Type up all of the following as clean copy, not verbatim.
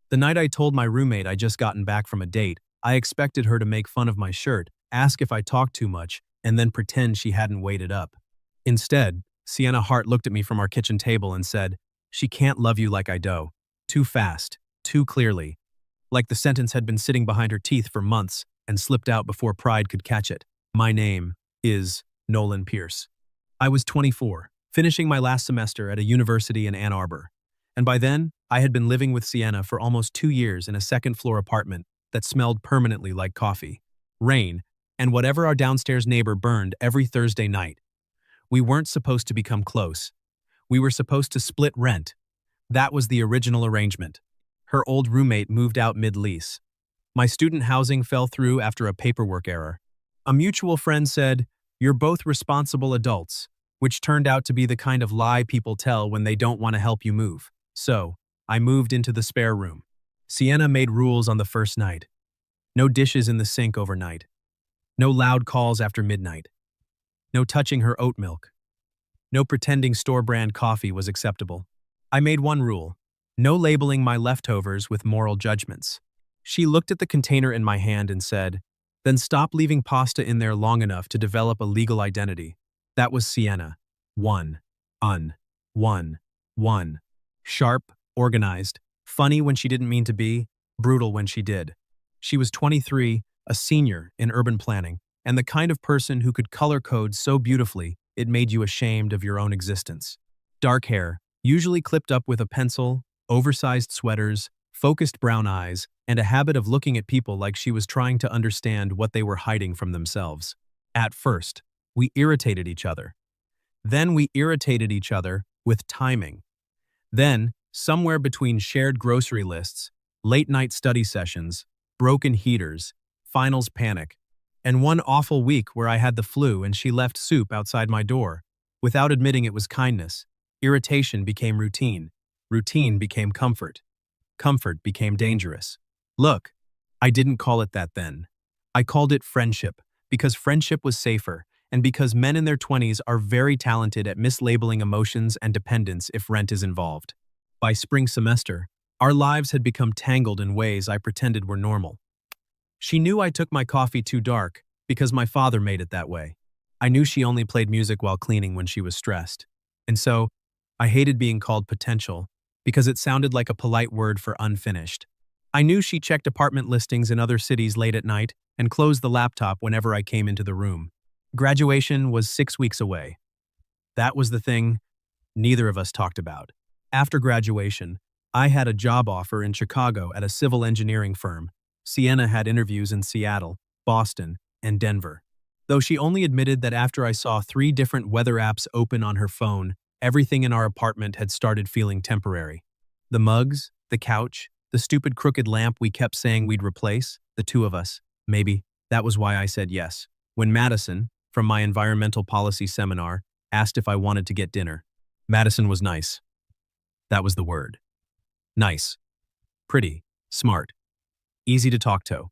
The night I told my roommate I just gotten back from a date, I expected her to make fun of my shirt, ask if I talked too much, and then pretend she hadn't waited up. Instead, Sienna Hart looked at me from our kitchen table and said, "She can't love you like I do. Too fast, too clearly." Like the sentence had been sitting behind her teeth for months and slipped out before pride could catch it. My name is Nolan Pierce. I was 24, finishing my last semester at a university in Ann Arbor. And by then, I had been living with Sienna for almost 2 years in a second-floor apartment that smelled permanently like coffee, rain, and whatever our downstairs neighbor burned every Thursday night. We weren't supposed to become close. We were supposed to split rent. That was the original arrangement. Her old roommate moved out mid-lease. My student housing fell through after a paperwork error. A mutual friend said, "You're both responsible adults," which turned out to be the kind of lie people tell when they don't want to help you move. So, I moved into the spare room. Sienna made rules on the first night. No dishes in the sink overnight. No loud calls after midnight. No touching her oat milk. No pretending store-brand coffee was acceptable. I made one rule: no labeling my leftovers with moral judgments. She looked at the container in my hand and said, "Then stop leaving pasta in there long enough to develop a legal identity." That was Sienna. One. One. Sharp, organized, funny when she didn't mean to be, brutal when she did. She was 23, a senior in urban planning, and the kind of person who could color code so beautifully it made you ashamed of your own existence. Dark hair, usually clipped up with a pencil, oversized sweaters, focused brown eyes, and a habit of looking at people like she was trying to understand what they were hiding from themselves. At first, we irritated each other. Then we irritated each other with timing. Then, somewhere between shared grocery lists, late-night study sessions, broken heaters, finals panic, and one awful week where I had the flu and she left soup outside my door, without admitting it was kindness, irritation became routine. Routine became comfort. Comfort became dangerous. Look, I didn't call it that then. I called it friendship, because friendship was safer, and because men in their 20s are very talented at mislabeling emotions and dependence if rent is involved. By spring semester, our lives had become tangled in ways I pretended were normal. She knew I took my coffee too dark because my father made it that way. I knew she only played music while cleaning when she was stressed. And so, I hated being called potential because it sounded like a polite word for unfinished. I knew she checked apartment listings in other cities late at night and closed the laptop whenever I came into the room. Graduation was 6 weeks away. That was the thing neither of us talked about. After graduation, I had a job offer in Chicago at a civil engineering firm. Sienna had interviews in Seattle, Boston, and Denver. Though she only admitted that after I saw 3 different weather apps open on her phone, everything in our apartment had started feeling temporary. The mugs, the couch, the stupid crooked lamp we kept saying we'd replace, the two of us, maybe. That was why I said yes. When Madison, from my environmental policy seminar, asked if I wanted to get dinner. Madison was nice. That was the word. Nice. Pretty. Smart. Easy to talk to.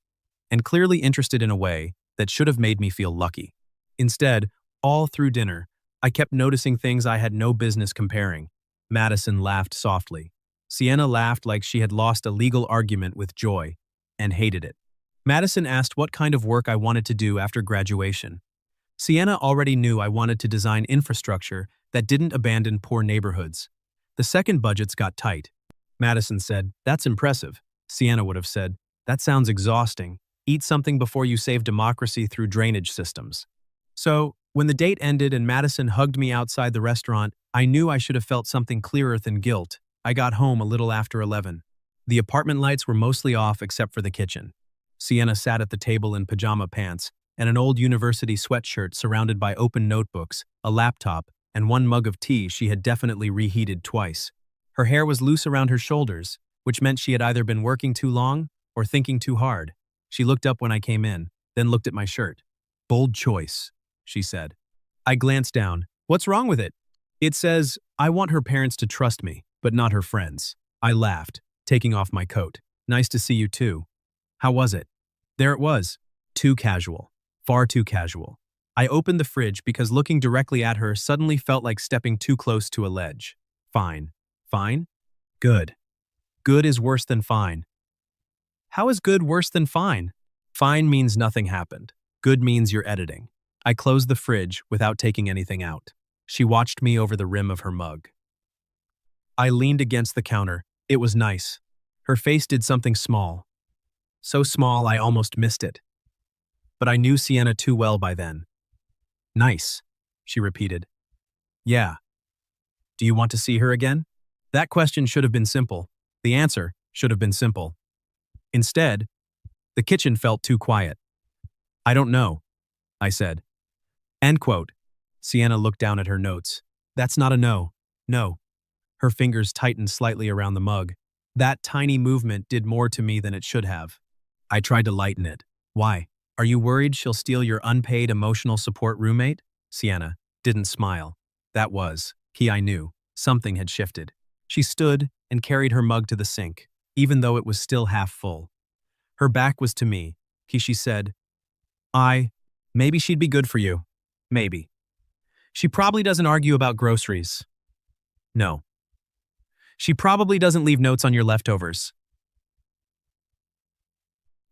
And clearly interested in a way that should have made me feel lucky. Instead, all through dinner, I kept noticing things I had no business comparing. Madison laughed softly. Sienna laughed like she had lost a legal argument with joy, and hated it. Madison asked what kind of work I wanted to do after graduation. Sienna already knew I wanted to design infrastructure that didn't abandon poor neighborhoods. The second budgets got tight. Madison said, "That's impressive." Sienna would have said, "That sounds exhausting. Eat something before you save democracy through drainage systems." So, when the date ended and Madison hugged me outside the restaurant, I knew I should have felt something clearer than guilt. I got home a little after 11. The apartment lights were mostly off except for the kitchen. Sienna sat at the table in pajama pants and an old university sweatshirt surrounded by open notebooks, a laptop, and one mug of tea she had definitely reheated twice. Her hair was loose around her shoulders, which meant she had either been working too long or thinking too hard. She looked up when I came in, then looked at my shirt. "Bold choice," she said. I glanced down. "What's wrong with it?" "It says, I want her parents to trust me, but not her friends." I laughed, taking off my coat. "Nice to see you too. How was it?" There it was. Too casual. Far too casual. I opened the fridge because looking directly at her suddenly felt like stepping too close to a ledge. Fine. Fine? Good. Good is worse than fine. How is good worse than fine? Fine means nothing happened. Good means you're editing. I closed the fridge without taking anything out. She watched me over the rim of her mug. I leaned against the counter. It was nice. Her face did something small. So small I almost missed it. But I knew Sienna too well by then. Nice, she repeated. Yeah. Do you want to see her again? That question should have been simple. The answer should have been simple. Instead, the kitchen felt too quiet. I don't know, I said. End quote. Sienna looked down at her notes. That's not a no. No. Her fingers tightened slightly around the mug. That tiny movement did more to me than it should have. I tried to lighten it. Why? Are you worried she'll steal your unpaid emotional support roommate? Sienna didn't smile. That was, I knew, something had shifted. She stood and carried her mug to the sink, even though it was still half full. Her back was to me. She said, Maybe she'd be good for you. Maybe. She probably doesn't argue about groceries. No. She probably doesn't leave notes on your leftovers.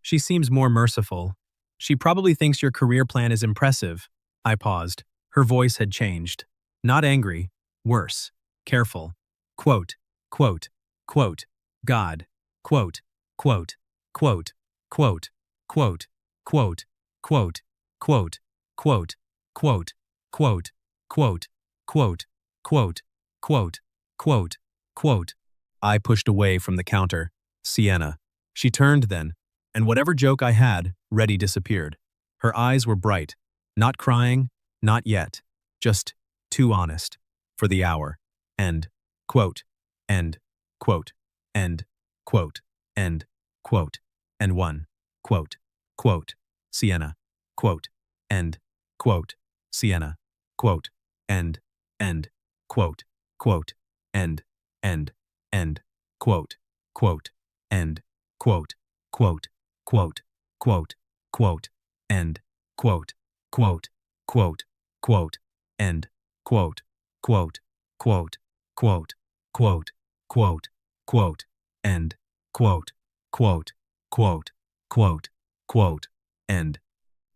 She seems more merciful. She probably thinks your career plan is impressive. I paused. Her voice had changed. Not angry. Worse. Careful. Quote, quote, quote, God. Quote, quote, quote, quote, quote, quote, quote, quote, quote, quote, quote, quote, quote, quote, quote, quote, quote. I pushed away from the counter. Sienna. She turned then, and whatever joke I had, ready disappeared. Her eyes were bright. Not crying, not yet. Just too honest. For the hour. End. Quote. End. Quote. End. Quote. End. Quote. And one. Quote. Quote. Sienna. Quote. End. Quote. Sienna. Quote. End. End. Quote. Quote. End. End. End. Quote. Quote. End. Quote. Quote. Quote. Quote. Quote. End. Quote. Quote. Quote. Quote. End. Quote. Quote. Quote. Quote. Quote. Quote. Quote. End. Quote. Quote. Quote. Quote. Quote. End.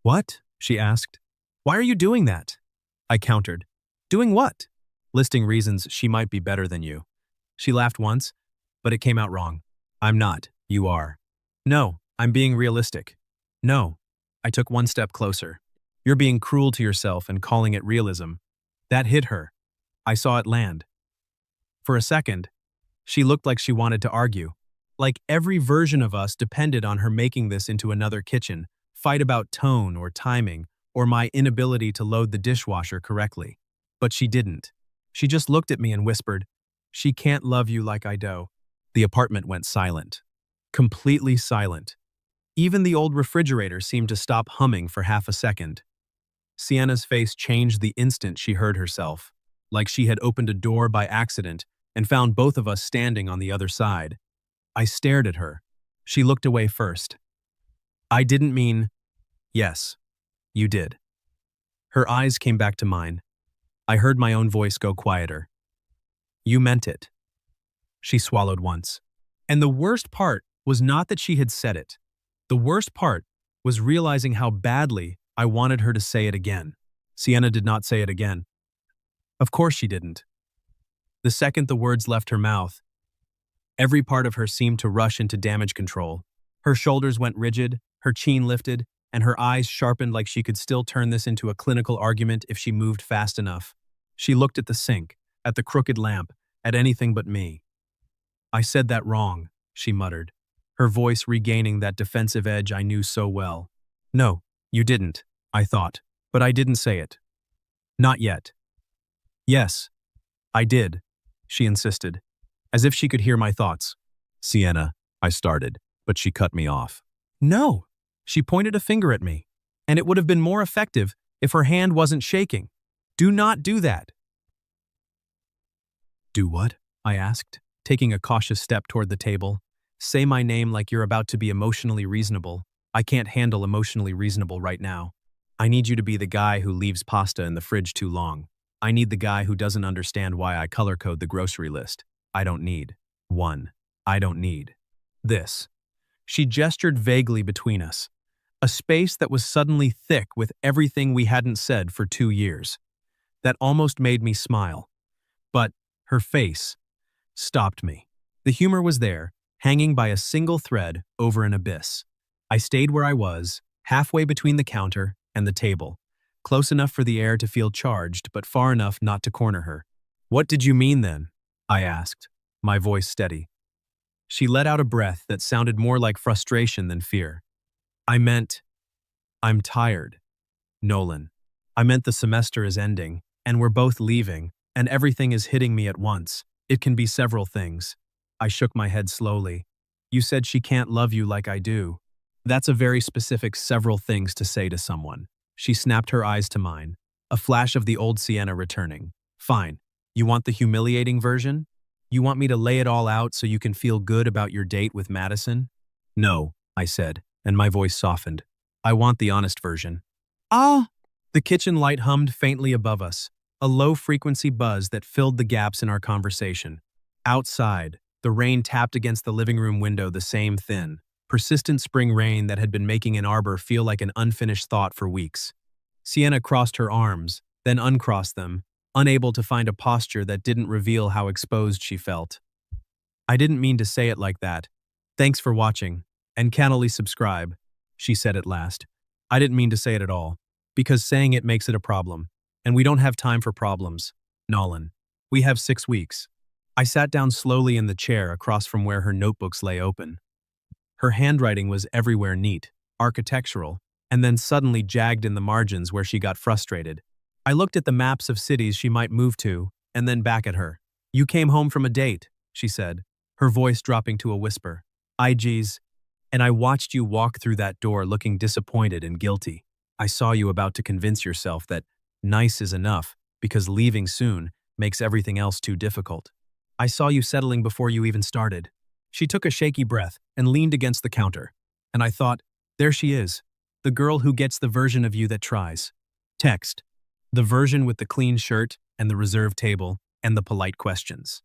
What? She asked. Why are you doing that? I countered. Doing what? Listing reasons she might be better than you. She laughed once, but it came out wrong. I'm not. You are. No, I'm being realistic. No. I took one step closer. You're being cruel to yourself and calling it realism. That hit her. I saw it land. For a second, she looked like she wanted to argue. Like every version of us depended on her making this into another kitchen, fight about tone or timing, or my inability to load the dishwasher correctly. But she didn't. She just looked at me and whispered, "She can't love you like I do." The apartment went silent. Completely silent. Even the old refrigerator seemed to stop humming for half a second. Sienna's face changed the instant she heard herself, like she had opened a door by accident and found both of us standing on the other side. I stared at her. She looked away first. I didn't mean, yes, you did. Her eyes came back to mine. I heard my own voice go quieter. You meant it. She swallowed once. And the worst part was not that she had said it. The worst part was realizing how badly I wanted her to say it again. Sienna did not say it again. Of course she didn't. The second the words left her mouth, every part of her seemed to rush into damage control. Her shoulders went rigid, her chin lifted, and her eyes sharpened like she could still turn this into a clinical argument if she moved fast enough. She looked at the sink, at the crooked lamp, at anything but me. I said that wrong, she muttered, her voice regaining that defensive edge I knew so well. No, you didn't, I thought, but I didn't say it. Not yet. Yes, I did, she insisted, as if she could hear my thoughts. Sienna, I started, but she cut me off. No, she pointed a finger at me, and it would have been more effective if her hand wasn't shaking. Do not do that. Do what? I asked, taking a cautious step toward the table. Say my name like you're about to be emotionally reasonable. I can't handle emotionally reasonable right now. I need you to be the guy who leaves pasta in the fridge too long. I need the guy who doesn't understand why I color code the grocery list. I don't need 1. I don't need this. She gestured vaguely between us, a space that was suddenly thick with everything we hadn't said for 2 years. That almost made me smile. But her face stopped me. The humor was there, hanging by a single thread over an abyss. I stayed where I was, halfway between the counter and the table, close enough for the air to feel charged, but far enough not to corner her. "What did you mean then?" I asked, my voice steady. She let out a breath that sounded more like frustration than fear. "I meant, I'm tired, Nolan. I meant the semester is ending, and we're both leaving, and everything is hitting me at once. It can be several things." I shook my head slowly. "You said she can't love you like I do." That's a very specific several things to say to someone. She snapped her eyes to mine, a flash of the old Sienna returning. "Fine. You want the humiliating version? You want me to lay it all out so you can feel good about your date with Madison?" "No," I said, and my voice softened. "I want the honest version." "Ah!" The kitchen light hummed faintly above us, a low-frequency buzz that filled the gaps in our conversation. Outside, the rain tapped against the living room window, the same thin, persistent spring rain that had been making an arbor feel like an unfinished thought for weeks. Sienna crossed her arms, then uncrossed them, unable to find a posture that didn't reveal how exposed she felt. "I didn't mean to say it like that. Thanks for watching, and cannily subscribe," she said at last. "I didn't mean to say it at all, because saying it makes it a problem, and we don't have time for problems, Nolan. We have 6 weeks." I sat down slowly in the chair across from where her notebooks lay open. Her handwriting was everywhere neat, architectural, and then suddenly jagged in the margins where she got frustrated. I looked at the maps of cities she might move to, and then back at her. "You came home from a date," she said, her voice dropping to a whisper. "Geez. And I watched you walk through that door looking disappointed and guilty. I saw you about to convince yourself that nice is enough because leaving soon makes everything else too difficult. I saw you settling before you even started." She took a shaky breath and leaned against the counter, and I thought, there she is, the girl who gets the version of you that tries. Text. The version with the clean shirt and the reserved table and the polite questions.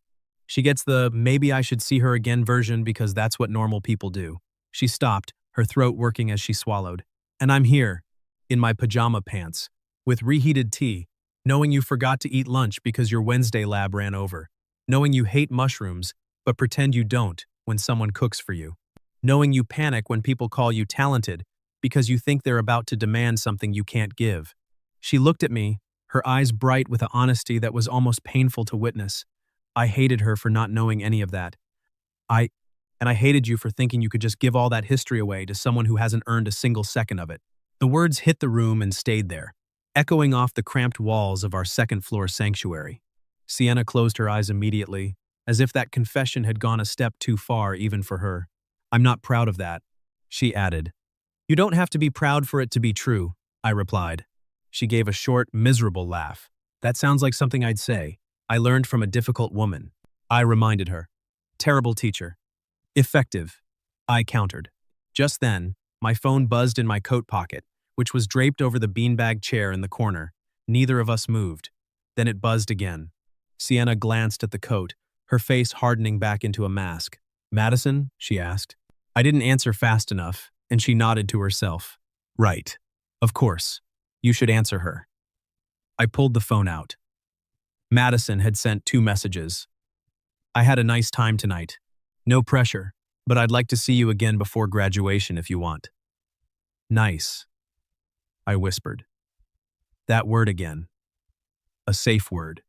She gets the "maybe I should see her again" version because that's what normal people do. She stopped, her throat working as she swallowed. "And I'm here, in my pajama pants, with reheated tea, knowing you forgot to eat lunch because your Wednesday lab ran over. Knowing you hate mushrooms, but pretend you don't when someone cooks for you. Knowing you panic when people call you talented because you think they're about to demand something you can't give." She looked at me, her eyes bright with an honesty that was almost painful to witness. I hated her for not knowing any of that. And I hated you for thinking you could just give all that history away to someone who hasn't earned a single second of it. The words hit the room and stayed there, echoing off the cramped walls of our second-floor sanctuary. Sienna closed her eyes immediately, as if that confession had gone a step too far even for her. "I'm not proud of that," she added. "You don't have to be proud for it to be true," I replied. She gave a short, miserable laugh. "That sounds like something I'd say. I learned from a difficult woman." I reminded her. "Terrible teacher." "Effective," I countered. Just then, my phone buzzed in my coat pocket, which was draped over the beanbag chair in the corner. Neither of us moved. Then it buzzed again. Sienna glanced at the coat, her face hardening back into a mask. "Madison?" she asked. I didn't answer fast enough, and she nodded to herself. "Right. Of course. You should answer her." I pulled the phone out. Madison had sent 2 messages. "I had a nice time tonight. No pressure, but I'd like to see you again before graduation if you want." "Nice," I whispered. That word again. A safe word.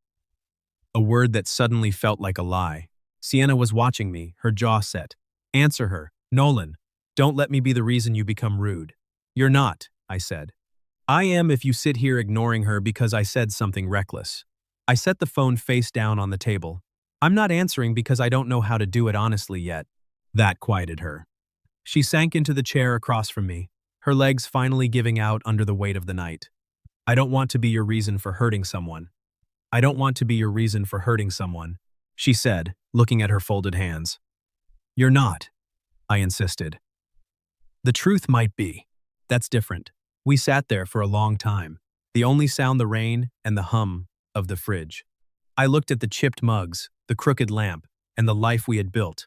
A word that suddenly felt like a lie. Sienna was watching me, her jaw set. "Answer her, Nolan. Don't let me be the reason you become rude." "You're not," I said. "I am if you sit here ignoring her because I said something reckless." I set the phone face down on the table. "I'm not answering because I don't know how to do it honestly yet." That quieted her. She sank into the chair across from me, her legs finally giving out under the weight of the night. "I don't want to be your reason for hurting someone. I don't want to be your reason for hurting someone," she said, looking at her folded hands. "You're not," I insisted. "The truth might be. That's different." We sat there for a long time, the only sound the rain and the hum of the fridge. I looked at the chipped mugs, the crooked lamp, and the life we had built,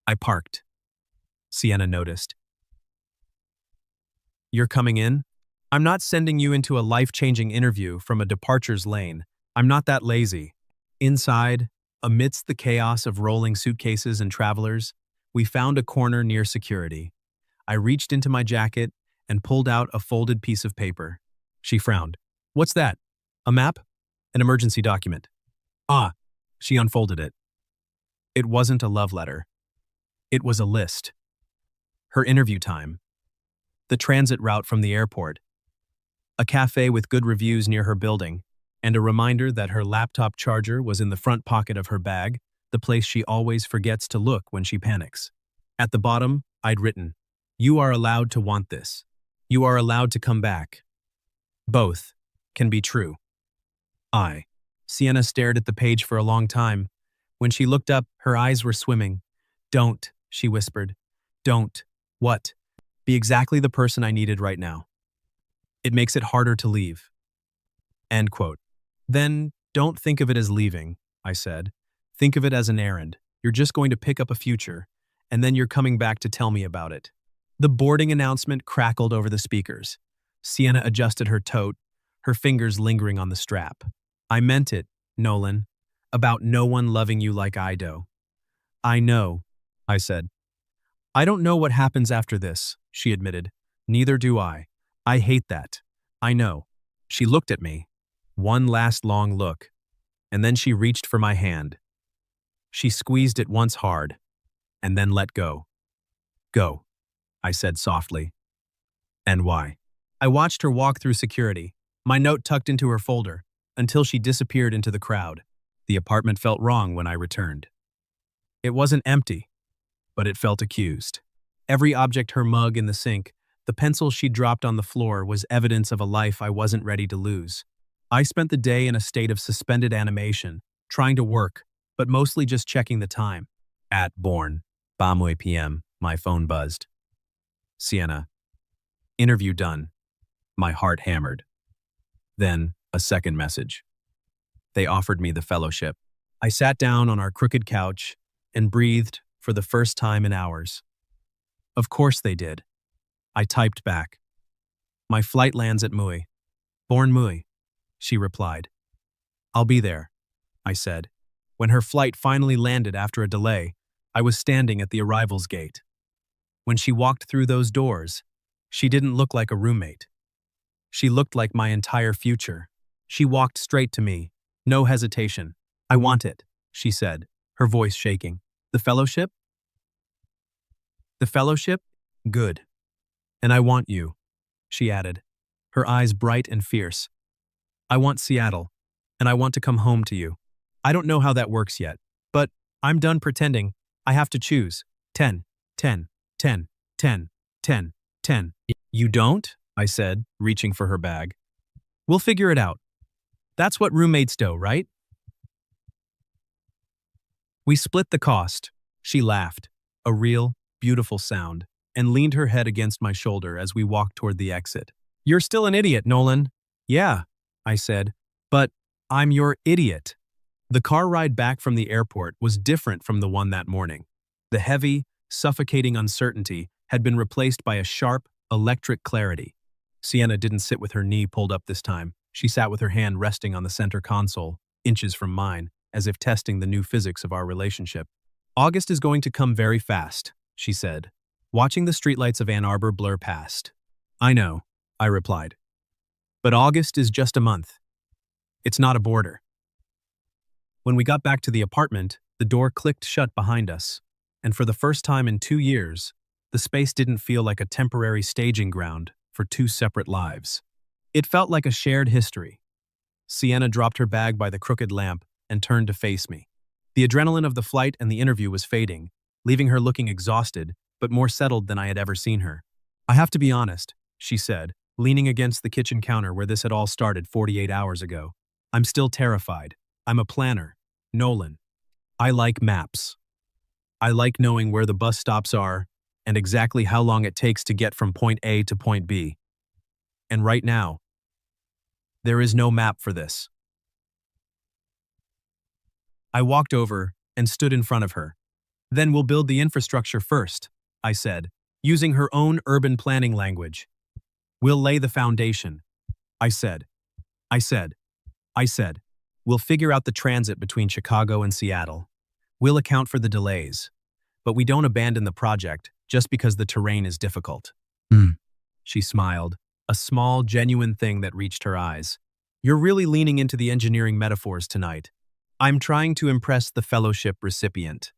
I parked. Sienna noticed. You're coming in? I'm not sending you into a life-changing interview from a departures lane. I'm not that lazy. Inside, amidst the chaos of rolling suitcases and travelers, we found a corner near security. I reached into my jacket and pulled out a folded piece of paper. She frowned. What's that? A map? An emergency document. Ah, she unfolded it. It wasn't a love letter. It was a list. Her interview time. The transit route from the airport. A cafe with good reviews near her building, and a reminder that her laptop charger was in the front pocket of her bag, the place she always forgets to look when she panics. At the bottom, I'd written, "You are allowed to want this. You are allowed to come back. Both can be true." Sienna stared at the page for a long time. When she looked up, her eyes were swimming. Don't, she whispered. Don't. What? Be exactly the person I needed right now. It makes it harder to leave. End quote. Then, don't think of it as leaving, I said. Think of it as an errand. You're just going to pick up a future, and then you're coming back to tell me about it. The boarding announcement crackled over the speakers. Sienna adjusted her tote, her fingers lingering on the strap. I meant it, Nolan. About no one loving you like I do. I know, I said. I don't know what happens after this, she admitted. Neither do I. I hate that. I know. She looked at me. One last long look. And then she reached for my hand. She squeezed it once hard, and then let go. Go, I said softly. And why? I watched her walk through security, my note tucked into her folder, until she disappeared into the crowd. The apartment felt wrong when I returned. It wasn't empty, but it felt accused. Every object, her mug in the sink, the pencil she'd dropped on the floor, was evidence of a life I wasn't ready to lose. I spent the day in a state of suspended animation, trying to work, but mostly just checking the time. At Born, Bamwe PM, my phone buzzed. Sienna. Interview done. My heart hammered. Then, a second message. They offered me the fellowship. I sat down on our crooked couch and breathed for the first time in hours. Of course they did. I typed back. My flight lands at Mui. Born Mui, she replied. I'll be there, I said. When her flight finally landed after a delay, I was standing at the arrivals gate. When she walked through those doors, she didn't look like a roommate. She looked like my entire future. She walked straight to me, no hesitation. I want it, she said, her voice shaking. The fellowship? The fellowship? Good. And I want you, she added, her eyes bright and fierce. I want Seattle, and I want to come home to you. I don't know how that works yet, but I'm done pretending. I have to choose. 10, 10, 10, 10, 10, 10. You don't? I said, reaching for her bag. We'll figure it out. That's what roommates do, right? We split the cost. She laughed, a real, beautiful sound, and leaned her head against my shoulder as we walked toward the exit. You're still an idiot, Nolan. Yeah, I said, but I'm your idiot. The car ride back from the airport was different from the one that morning. The heavy, suffocating uncertainty had been replaced by a sharp, electric clarity. Sienna didn't sit with her knee pulled up this time. She sat with her hand resting on the center console, inches from mine, as if testing the new physics of our relationship. August is going to come very fast, she said, watching the streetlights of Ann Arbor blur past. I know, I replied. But August is just a month. It's not a border. When we got back to the apartment, the door clicked shut behind us, and for the first time in 2 years, the space didn't feel like a temporary staging ground for two separate lives. It felt like a shared history. Sienna dropped her bag by the crooked lamp and turned to face me. The adrenaline of the flight and the interview was fading, leaving her looking exhausted, but more settled than I had ever seen her. I have to be honest, she said, leaning against the kitchen counter where this had all started 48 hours ago. I'm still terrified. I'm a planner. Nolan. I like maps. I like knowing where the bus stops are and exactly how long it takes to get from point A to point B. And right now, there is no map for this. I walked over and stood in front of her. Then we'll build the infrastructure first, I said, using her own urban planning language. We'll lay the foundation. I said, I said, I said, we'll figure out the transit between Chicago and Seattle. We'll account for the delays. But we don't abandon the project just because the terrain is difficult. She smiled, a small, genuine thing that reached her eyes. You're really leaning into the engineering metaphors tonight. I'm trying to impress the fellowship recipient.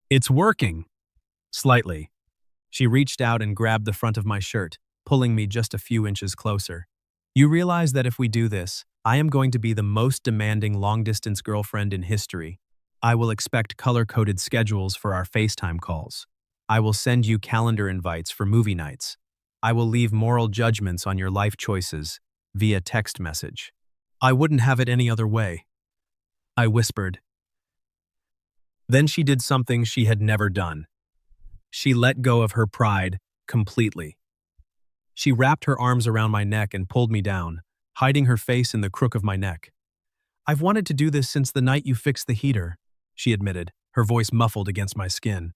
It's working. Slightly. She reached out and grabbed the front of my shirt, pulling me just a few inches closer. You realize that if we do this, I am going to be the most demanding long-distance girlfriend in history. I will expect color-coded schedules for our FaceTime calls. I will send you calendar invites for movie nights. I will leave moral judgments on your life choices via text message. I wouldn't have it any other way, I whispered. Then she did something she had never done. She let go of her pride completely. She wrapped her arms around my neck and pulled me down, hiding her face in the crook of my neck. I've wanted to do this since the night you fixed the heater, she admitted, her voice muffled against my skin.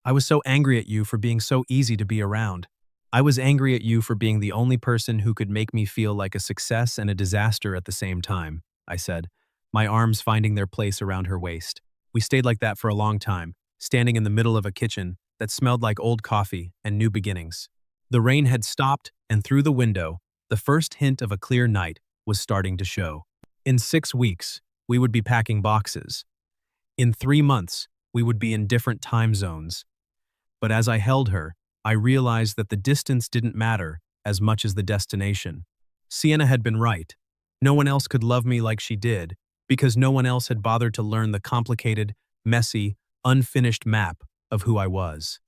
I was so angry at you for being so easy to be around. I was angry at you for being the only person who could make me feel like a success and a disaster at the same time, I said, my arms finding their place around her waist. We stayed like that for a long time, standing in the middle of a kitchen that smelled like old coffee and new beginnings. The rain had stopped, and through the window, the first hint of a clear night was starting to show. In 6 weeks, we would be packing boxes. In 3 months, we would be in different time zones. But as I held her, I realized that the distance didn't matter as much as the destination. Sienna had been right. No one else could love me like she did, because no one else had bothered to learn the complicated, messy, unfinished map of who I was.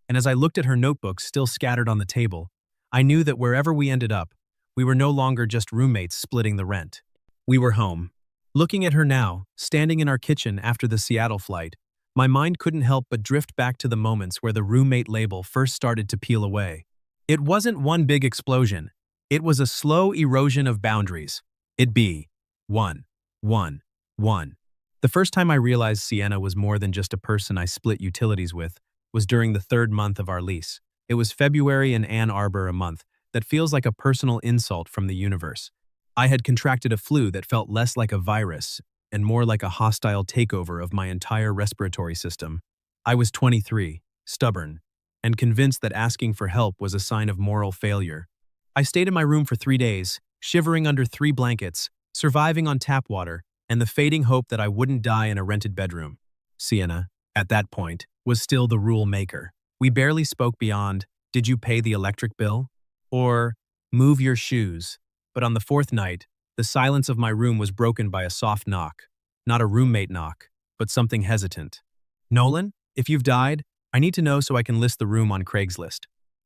And as I looked at her notebooks still scattered on the table, I knew that wherever we ended up, we were no longer just roommates splitting the rent. We were home. Looking at her now, standing in our kitchen after the Seattle flight, my mind couldn't help but drift back to the moments where the roommate label first started to peel away. It wasn't one big explosion. It was a slow erosion of boundaries. It'd be 1, 1, 1. The first time I realized Sienna was more than just a person I split utilities with was during the 3rd month of our lease. It was February in Ann Arbor, a month that feels like a personal insult from the universe. I had contracted a flu that felt less like a virus and more like a hostile takeover of my entire respiratory system. I was 23, stubborn, and convinced that asking for help was a sign of moral failure. I stayed in my room for 3 days, shivering under 3 blankets, surviving on tap water, and the fading hope that I wouldn't die in a rented bedroom. Sienna, at that point, was still the rule maker. We barely spoke beyond, "Did you pay the electric bill?" or "Move your shoes." But on the 4th night, the silence of my room was broken by a soft knock. Not a roommate knock, but something hesitant. "Nolan, if you've died, I need to know so I can list the room on Craigslist."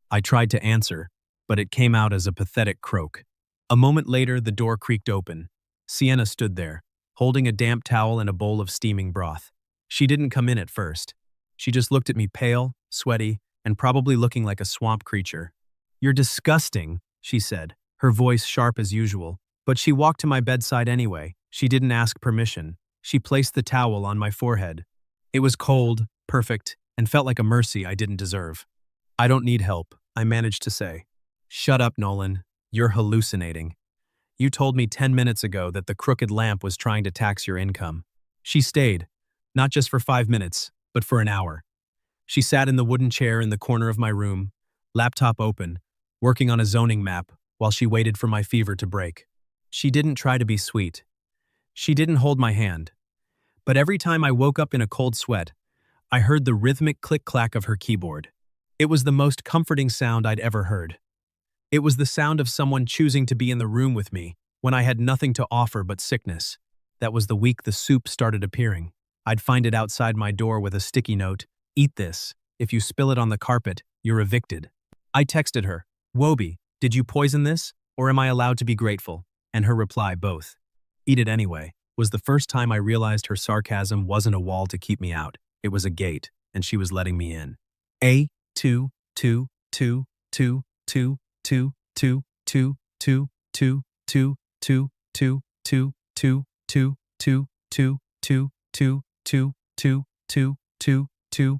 I tried to answer, but it came out as a pathetic croak. A moment later, the door creaked open. Sienna stood there, holding a damp towel and a bowl of steaming broth. She didn't come in at first. She just looked at me pale, sweaty, and probably looking like a swamp creature. "You're disgusting," she said, her voice sharp as usual. But she walked to my bedside anyway. She didn't ask permission. She placed the towel on my forehead. It was cold, perfect, and felt like a mercy I didn't deserve. "I don't need help," I managed to say. "Shut up, Nolan. You're hallucinating. You told me 10 minutes ago that the crooked lamp was trying to tax your income." She stayed, not just for 5 minutes, but for an hour. She sat in the wooden chair in the corner of my room, laptop open, working on a zoning map while she waited for my fever to break. She didn't try to be sweet. She didn't hold my hand. But every time I woke up in a cold sweat, I heard the rhythmic click-clack of her keyboard. It was the most comforting sound I'd ever heard. It was the sound of someone choosing to be in the room with me when I had nothing to offer but sickness. That was the week the soup started appearing. I'd find it outside my door with a sticky note, "Eat this. If you spill it on the carpet, you're evicted." I texted her, "Wobie, did you poison this, or am I allowed to be grateful?" And her reply, "Both." "Eat it anyway," was the first time I realized her sarcasm wasn't a wall to keep me out. It was a gate, and she was letting me in. A 2 2 2 2 2 2 2 2 2 2 2 2 2 2 2 2 2 2 2 2 2 2 2 2 2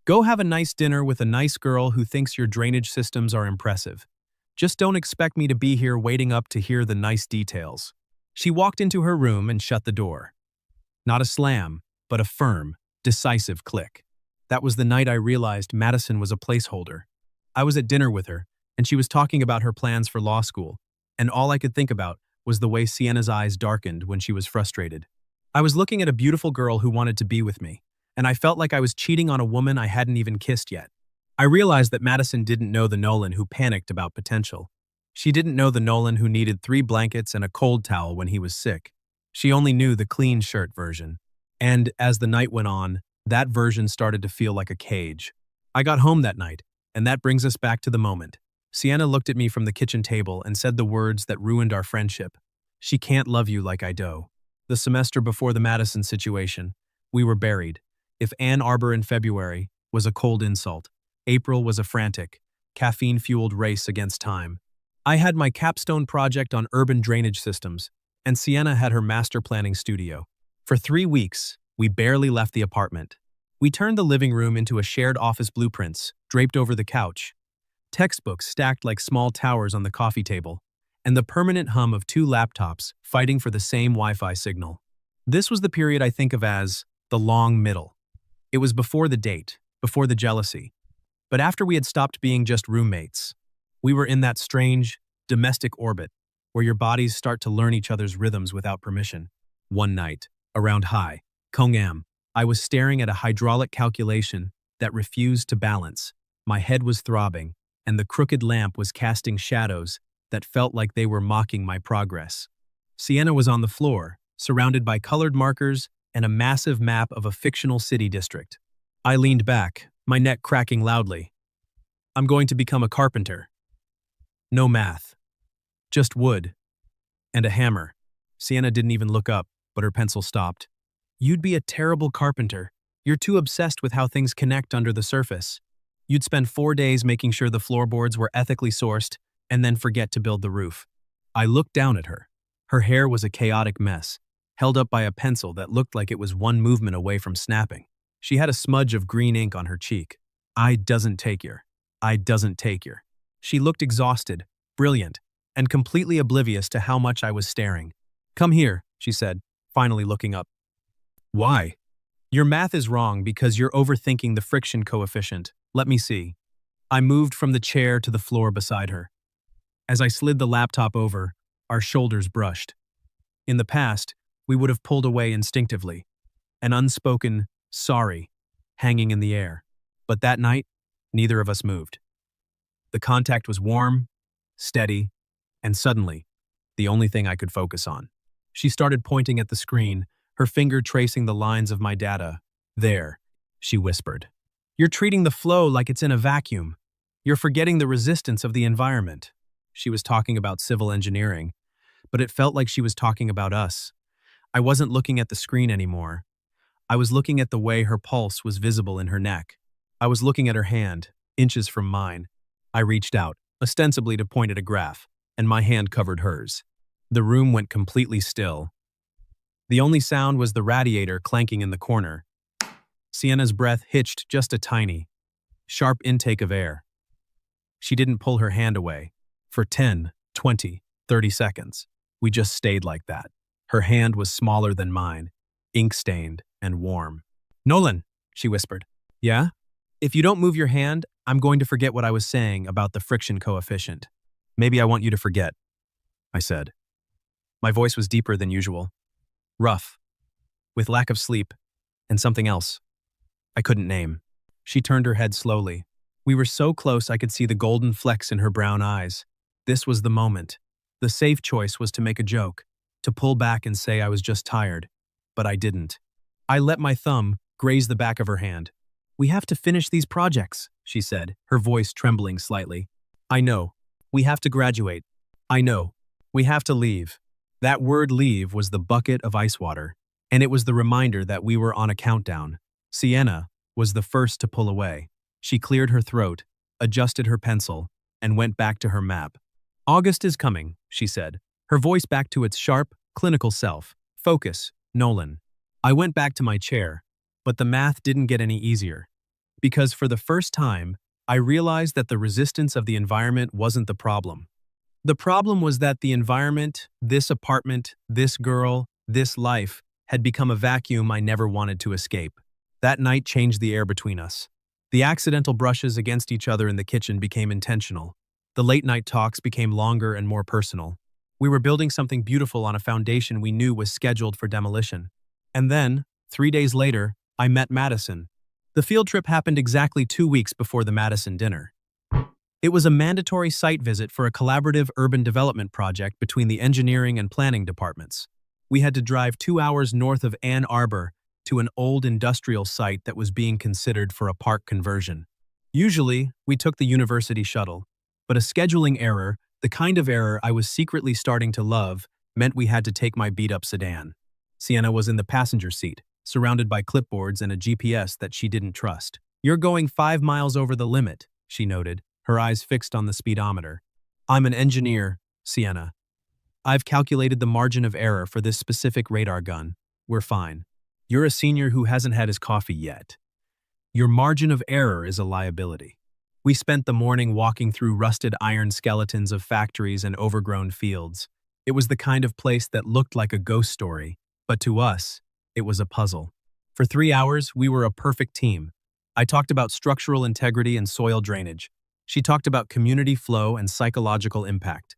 Go have a nice dinner with a nice girl who thinks your drainage systems are impressive. Just don't expect me to be here waiting up to hear the nice details." She walked into her room and shut the door. Not a slam, but a firm, decisive click. That was the night I realized Madison was a placeholder. I was at dinner with her, and she was talking about her plans for law school, and all I could think about was the way Sienna's eyes darkened when she was frustrated. I was looking at a beautiful girl who wanted to be with me, and I felt like I was cheating on a woman I hadn't even kissed yet. I realized that Madison didn't know the Nolan who panicked about potential. She didn't know the Nolan who needed 3 blankets and a cold towel when he was sick. She only knew the clean shirt version. And as the night went on, that version started to feel like a cage. I got home that night, and that brings us back to the moment. Sienna looked at me from the kitchen table and said the words that ruined our friendship. "She can't love you like I do." The semester before the Madison situation, we were buried. If Ann Arbor in February was a cold insult, April was a frantic, caffeine-fueled race against time. I had my capstone project on urban drainage systems, and Sienna had her master planning studio. For 3 weeks, we barely left the apartment. We turned the living room into a shared office blueprints, draped over the couch, textbooks stacked like small towers on the coffee table, and the permanent hum of 2 laptops fighting for the same Wi-Fi signal. This was the period I think of as the long middle. It was before the date, before the jealousy. But after we had stopped being just roommates, we were in that strange, domestic orbit where your bodies start to learn each other's rhythms without permission. One night, around high, Kongam, I was staring at a hydraulic calculation that refused to balance. My head was throbbing, and the crooked lamp was casting shadows that felt like they were mocking my progress. Sienna was on the floor, surrounded by colored markers and a massive map of a fictional city district. I leaned back, my neck cracking loudly. "I'm going to become a carpenter." No math. Just wood. And a hammer. Sienna didn't even look up, but her pencil stopped. "You'd be a terrible carpenter. You're too obsessed with how things connect under the surface. You'd spend 4 days making sure the floorboards were ethically sourced and then forget to build the roof." I looked down at her. Her hair was a chaotic mess, held up by a pencil that looked like it was one movement away from snapping. She had a smudge of green ink on her cheek. "I doesn't take your. I doesn't take your." She looked exhausted, brilliant, and completely oblivious to how much I was staring. "Come here," she said, finally looking up. "Why?" "Your math is wrong because you're overthinking the friction coefficient. Let me see." I moved from the chair to the floor beside her. As I slid the laptop over, our shoulders brushed. In the past, we would have pulled away instinctively, an unspoken "sorry" hanging in the air. But that night, neither of us moved. The contact was warm, steady, and suddenly, the only thing I could focus on. She started pointing at the screen, her finger tracing the lines of my data. "There," she whispered. "You're treating the flow like it's in a vacuum. You're forgetting the resistance of the environment." She was talking about civil engineering, but it felt like she was talking about us. I wasn't looking at the screen anymore. I was looking at the way her pulse was visible in her neck. I was looking at her hand, inches from mine. I reached out, ostensibly to point at a graph, and my hand covered hers. The room went completely still. The only sound was the radiator clanking in the corner. Sienna's breath hitched just a tiny, sharp intake of air. She didn't pull her hand away. For 10, 20, 30 seconds, we just stayed like that. Her hand was smaller than mine, ink-stained and warm. "Nolan," she whispered. "Yeah? If you don't move your hand, I'm going to forget what I was saying about the friction coefficient." "Maybe I want you to forget," I said. My voice was deeper than usual. Rough. With lack of sleep. And something else. I couldn't name. She turned her head slowly. We were so close I could see the golden flecks in her brown eyes. This was the moment. The safe choice was to make a joke, to pull back and say I was just tired. But I didn't. I let my thumb graze the back of her hand. "We have to finish these projects," she said, her voice trembling slightly. "I know. We have to graduate. I know. We have to leave." That word "leave" was the bucket of ice water, and it was the reminder that we were on a countdown. Sienna was the first to pull away. She cleared her throat, adjusted her pencil, and went back to her map. "August is coming," she said, her voice back to its sharp, clinical self. "Focus, Nolan." I went back to my chair, but the math didn't get any easier. Because for the first time, I realized that the resistance of the environment wasn't the problem. The problem was that the environment, this apartment, this girl, this life, had become a vacuum I never wanted to escape. That night changed the air between us. The accidental brushes against each other in the kitchen became intentional. The late-night talks became longer and more personal. We were building something beautiful on a foundation we knew was scheduled for demolition. And then, 3 days later, I met Madison. The field trip happened exactly 2 weeks before the Madison dinner. It was a mandatory site visit for a collaborative urban development project between the engineering and planning departments. We had to drive 2 hours north of Ann Arbor to an old industrial site that was being considered for a park conversion. Usually, we took the university shuttle, but a scheduling error, the kind of error I was secretly starting to love, meant we had to take my beat-up sedan. Sienna was in the passenger seat, surrounded by clipboards and a GPS that she didn't trust. "You're going 5 miles over the limit," she noted, her eyes fixed on the speedometer. "I'm an engineer, Sienna. I've calculated the margin of error for this specific radar gun. We're fine. You're a senior who hasn't had his coffee yet. Your margin of error is a liability." We spent the morning walking through rusted iron skeletons of factories and overgrown fields. It was the kind of place that looked like a ghost story, but to us, it was a puzzle. For 3 hours, we were a perfect team. I talked about structural integrity and soil drainage. She talked about community flow and psychological impact.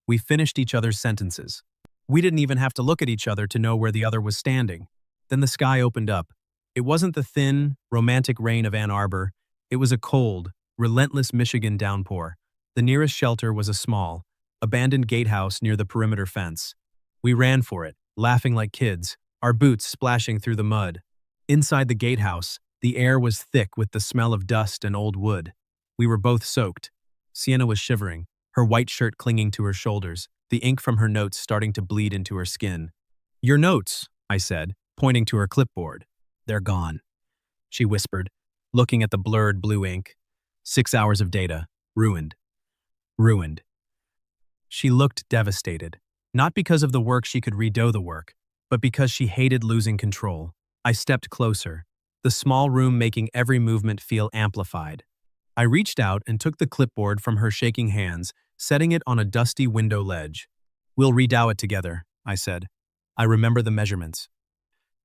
We finished each other's sentences. We didn't even have to look at each other to know where the other was standing. Then the sky opened up. It wasn't the thin, romantic rain of Ann Arbor. It was a cold, relentless Michigan downpour. The nearest shelter was a small, abandoned gatehouse near the perimeter fence. We ran for it, laughing like kids, our boots splashing through the mud. Inside the gatehouse, the air was thick with the smell of dust and old wood. We were both soaked. Sienna was shivering, her white shirt clinging to her shoulders, the ink from her notes starting to bleed into her skin. "Your notes," I said, pointing to her clipboard. "They're gone," she whispered, looking at the blurred blue ink. 6 hours of data. Ruined. Ruined. She looked devastated, not because of the work she could redo the work, but because she hated losing control. I stepped closer, the small room making every movement feel amplified. I reached out and took the clipboard from her shaking hands, setting it on a dusty window ledge. "We'll redow it together," I said. "I remember the measurements.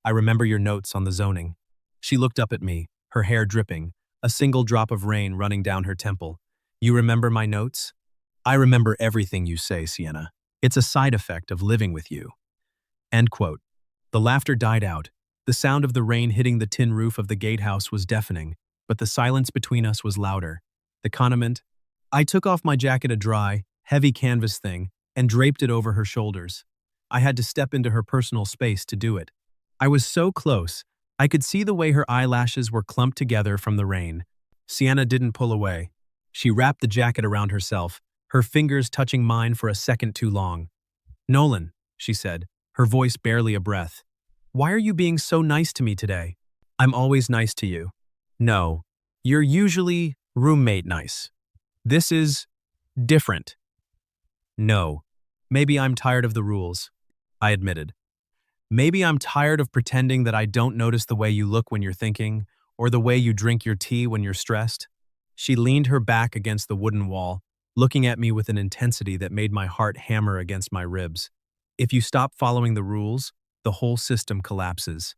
I remember your notes on the zoning." She looked up at me, her hair dripping, a single drop of rain running down her temple. "You remember my notes?" "I remember everything you say, Sienna. It's a side effect of living with you." End quote. The laughter died out. The sound of the rain hitting the tin roof of the gatehouse was deafening, but the silence between us was louder. The condiment? I took off my jacket, a dry, heavy canvas thing, and draped it over her shoulders. I had to step into her personal space to do it. I was so close, I could see the way her eyelashes were clumped together from the rain. Sienna didn't pull away. She wrapped the jacket around herself, her fingers touching mine for a second too long. "Nolan," she said, her voice barely a breath. "Why are you being so nice to me today?" "I'm always nice to you." "No, you're usually roommate nice. This is different." "No, maybe I'm tired of the rules," I admitted. "Maybe I'm tired of pretending that I don't notice the way you look when you're thinking, or the way you drink your tea when you're stressed." She leaned her back against the wooden wall, looking at me with an intensity that made my heart hammer against my ribs. "If you stop following the rules, the whole system collapses."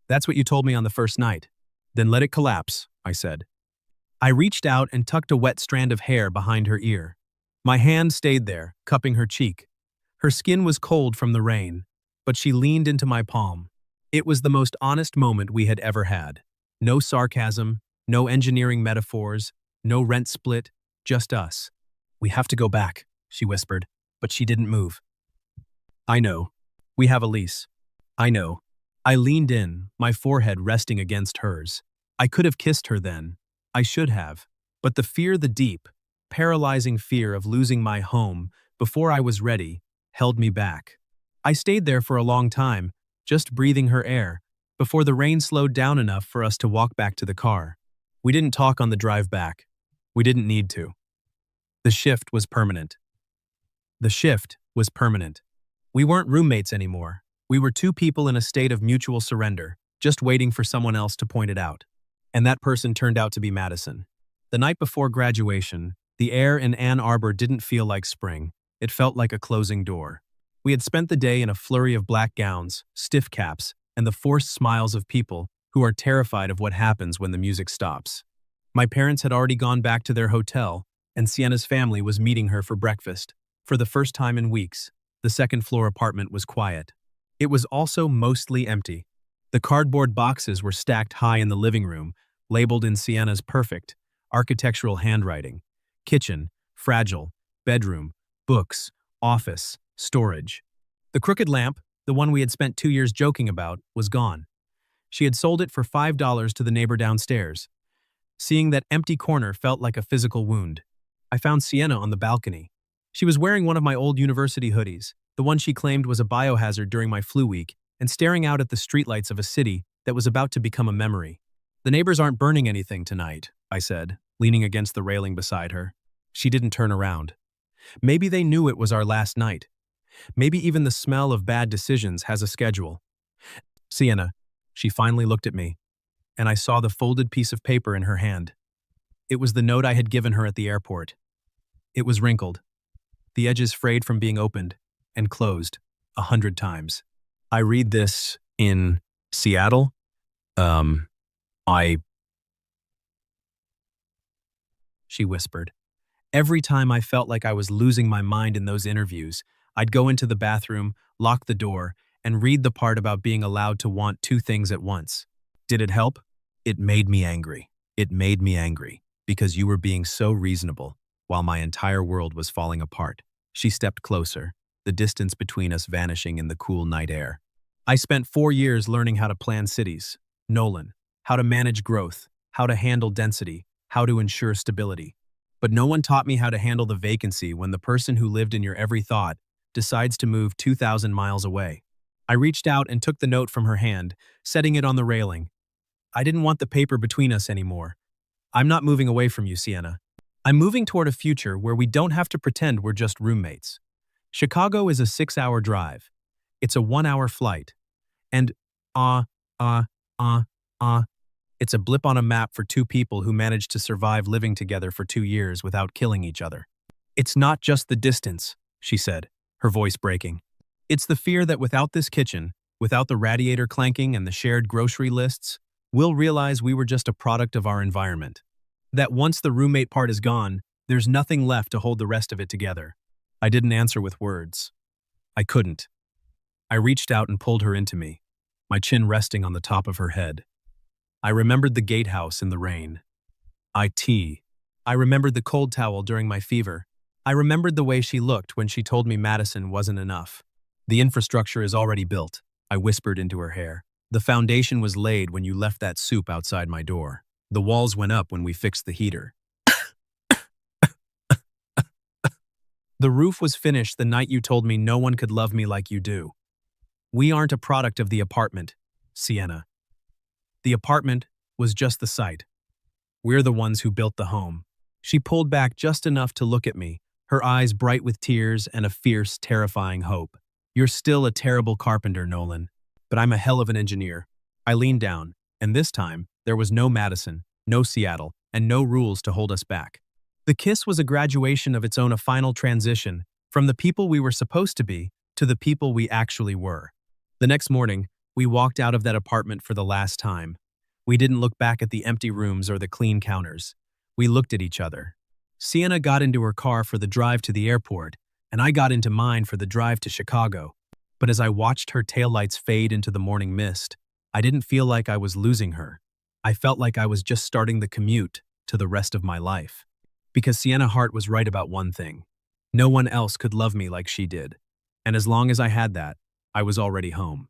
"That's what you told me on the first night." "Then let it collapse," I said. I reached out and tucked a wet strand of hair behind her ear. My hand stayed there, cupping her cheek. Her skin was cold from the rain, but she leaned into my palm. It was the most honest moment we had ever had. No sarcasm, no engineering metaphors, no rent split, just us. "We have to go back," she whispered, but she didn't move. "I know. We have a lease." "I know." I leaned in, my forehead resting against hers. I could have kissed her then. I should have. But the fear, the deep, paralyzing fear of losing my home before I was ready, held me back. I stayed there for a long time, just breathing her air, before the rain slowed down enough for us to walk back to the car. We didn't talk on the drive back. We didn't need to. The shift was permanent. The shift was permanent. We weren't roommates anymore. We were two people in a state of mutual surrender, just waiting for someone else to point it out. And that person turned out to be Madison. The night before graduation, the air in Ann Arbor didn't feel like spring. It felt like a closing door. We had spent the day in a flurry of black gowns, stiff caps, and the forced smiles of people who are terrified of what happens when the music stops. My parents had already gone back to their hotel, and Sienna's family was meeting her for breakfast. For the first time in weeks, the second-floor apartment was quiet. It was also mostly empty. The cardboard boxes were stacked high in the living room, labeled in Sienna's perfect, architectural handwriting. Kitchen, fragile, bedroom, books, office, storage. The crooked lamp, the one we had spent 2 years joking about, was gone. She had sold it for $5 to the neighbor downstairs. Seeing that empty corner felt like a physical wound. I found Sienna on the balcony. She was wearing one of my old university hoodies, the one she claimed was a biohazard during my flu week, and staring out at the streetlights of a city that was about to become a memory. "The neighbors aren't burning anything tonight," I said, leaning against the railing beside her. She didn't turn around. Maybe they knew it was our last night. Maybe even the smell of bad decisions has a schedule. "Sienna," she finally looked at me, and I saw the folded piece of paper in her hand. It was the note I had given her at the airport. It was wrinkled, the edges frayed from being opened and closed 100 times. "I read this in Seattle. I..." She whispered. Every time I felt like I was losing my mind in those interviews, I'd go into the bathroom, lock the door, and read the part about being allowed to want two things at once. Did it help? It made me angry. It made me angry, because you were being so reasonable, while my entire world was falling apart. She stepped closer, the distance between us vanishing in the cool night air. "I spent 4 years learning how to plan cities, Nolan, how to manage growth, how to handle density, how to ensure stability. But no one taught me how to handle the vacancy when the person who lived in your every thought decides to move 2,000 miles away." I reached out and took the note from her hand, setting it on the railing. "I didn't want the paper between us anymore. I'm not moving away from you, Sienna. I'm moving toward a future where we don't have to pretend we're just roommates. Chicago is a 6-hour drive. It's a 1-hour flight. And, it's a blip on a map for two people who managed to survive living together for 2 years without killing each other. It's not just the distance," she said, her voice breaking. "It's the fear that without this kitchen, without the radiator clanking and the shared grocery lists, we'll realize we were just a product of our environment. That once the roommate part is gone, there's nothing left to hold the rest of it together." I didn't answer with words. I couldn't. I reached out and pulled her into me, my chin resting on the top of her head. I remembered the gatehouse in the rain. I remembered the cold towel during my fever. I remembered the way she looked when she told me Madison wasn't enough. "The infrastructure is already built," I whispered into her hair. "The foundation was laid when you left that soup outside my door. The walls went up when we fixed the heater. The roof was finished the night you told me no one could love me like you do. We aren't a product of the apartment, Sienna. The apartment was just the site. We're the ones who built the home." She pulled back just enough to look at me, her eyes bright with tears and a fierce, terrifying hope. "You're still a terrible carpenter, Nolan, but I'm a hell of an engineer." I leaned down, and this time, there was no Madison, no Seattle, and no rules to hold us back. The kiss was a graduation of its own, a final transition from the people we were supposed to be to the people we actually were. The next morning, we walked out of that apartment for the last time. We didn't look back at the empty rooms or the clean counters. We looked at each other. Sienna got into her car for the drive to the airport, and I got into mine for the drive to Chicago. But as I watched her taillights fade into the morning mist, I didn't feel like I was losing her. I felt like I was just starting the commute to the rest of my life. Because Sienna Hart was right about one thing. No one else could love me like she did. And as long as I had that, I was already home.